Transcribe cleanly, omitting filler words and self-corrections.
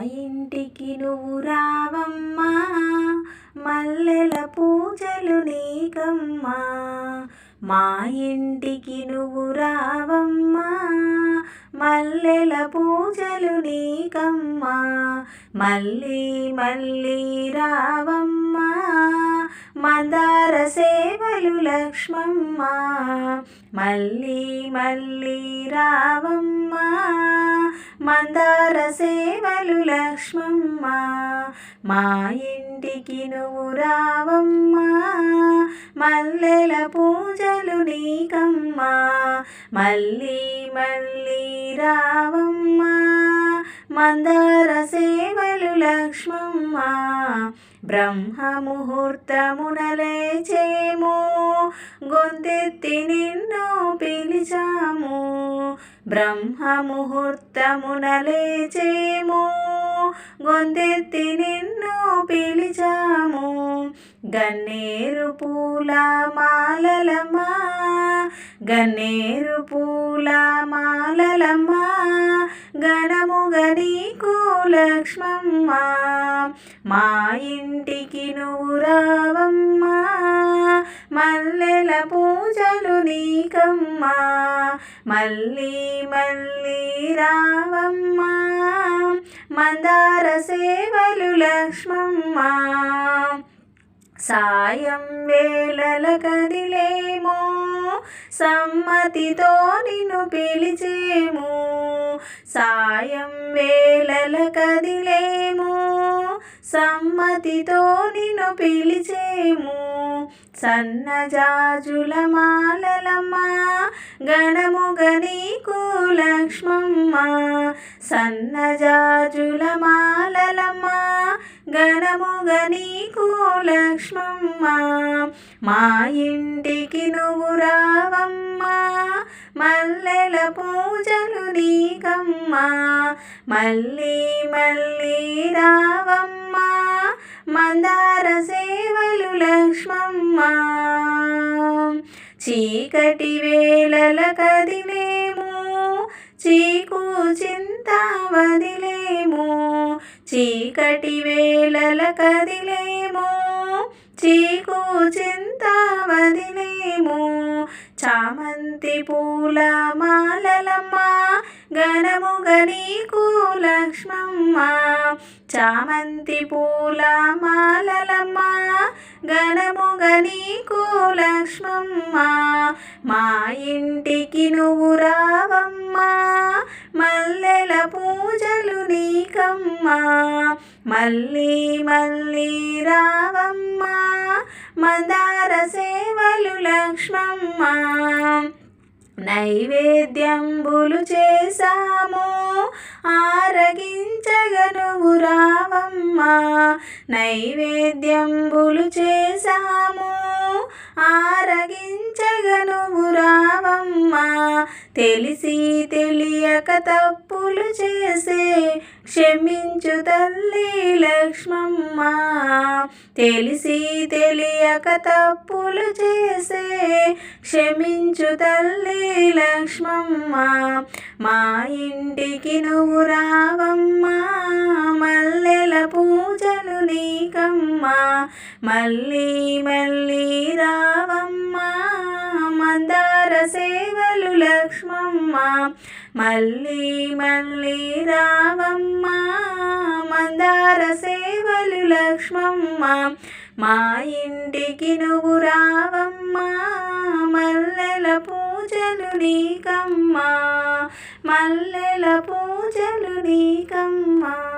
ఇంటికి నువ్వు రావమ్మా, మల్లెల పూజలు నీకమ్మా. మా ఇంటికి నువ్వు రావమ్మా, మల్లెల పూజలు నీకమ్మా. మళ్ళీ మళ్ళీ రావమ్మా, మందార సేవలు లక్ష్మమ్మ. మళ్ళీ మళ్ళీ రావమ్మా, మందార సేవలు లక్ష్మమ్మ. మా ఇంటికి నువ్వు రావమ్మా, మల్లెల పూజలు నీకమ్మా. మళ్ళీ మళ్ళీ రావమ్మా, మందార సేవలు లక్ష్మమ్మ. బ్రహ్మముహూర్తమున లేచేము, గొంతెత్తి నిన్ను పిలిచాము. బ్రహ్మముహూర్తమున లేచేము, గొంతెత్తి నిన్ను పిలిచాము. గన్నేరు పూల మాలలమ్మా, గన్నేరు పూల మాలలమ్మా. గణముగా నీకు లక్ష్మమ్మ. మా ఇంటికి నువ్వు రావమ్మా, మల్లెల పూజలు నీకమ్మా. మళ్ళీ మళ్ళీ రావమ్మా, మందార సేవలు లక్ష్మమ్మ. సాయం వేళల కదిలేమో, సమ్మతితో నిన్ను పిలిచేము. సాయం వేళల కదిలేము, సమ్మతితో నిన్ను పిలిచేము. సన్నజాజుల మాలలమ్మా, గణముగా నీకు లక్ష్మమ్మ. సన్నజాజుల మాలలమ్మా, గణముగా నీకు లక్ష్మమ్మ. మా ఇంటికి నువ్వు రావమ్మా, మల్లెల పూజలు నీకమ్మా. మళ్ళీ మళ్ళీ రావమ్మా, మందార సేవలు లక్ష్మమ్మ. చీకటి వేళల కదిలేము, చీకు చింత వదిలేము. చీకటి వేళల కదిలేము, చీకు చింత వదిలేము. చామంతి పూల మాలలమ్మా, గణముగా నీకు లక్ష్మమ్మ. చామంతి పూల మాలలమ్మా, గణముగా నీకు లక్ష్మమ్మ. మా ఇంటికి నువ్వు రావమ్మా, మల్లెల పూజలు నీకమ్మా. మళ్ళీ మళ్ళీ రావమ్మా, మందార సేవలు లక్ష్మమ్మ. నైవేద్యంబులు చేసాము, ఆరగించగా నువ్వు రావమ్మా. నైవేద్యంబులు చేసాము, ఆరగించగా నువ్వు రావమ్మా. తెలిసి తెలియక తప్పులు చేసే క్షమించు తల్లి లక్ష్మమ్మ. తెలిసి తెలియక తప్పులు చేసే క్షమించు తల్లి లక్ష్మమ్మ. మా ఇంటికి నువ్వు రావమ్మా, మల్లెల పూజలు నీకమ్మా. మళ్ళీ మళ్ళీ రావమ్మా, మందార సేవలు లక్ష్మమ్మ. మళ్ళీ మళ్ళీ రావమ్మా, మందార సేవలు లక్ష్మమ్మ. మా ఇంటికి నువ్వు రావమ్మా, మల్లెల పూజలు నీకమ్మా. మల్లెల పూజలు నీకమ్మా.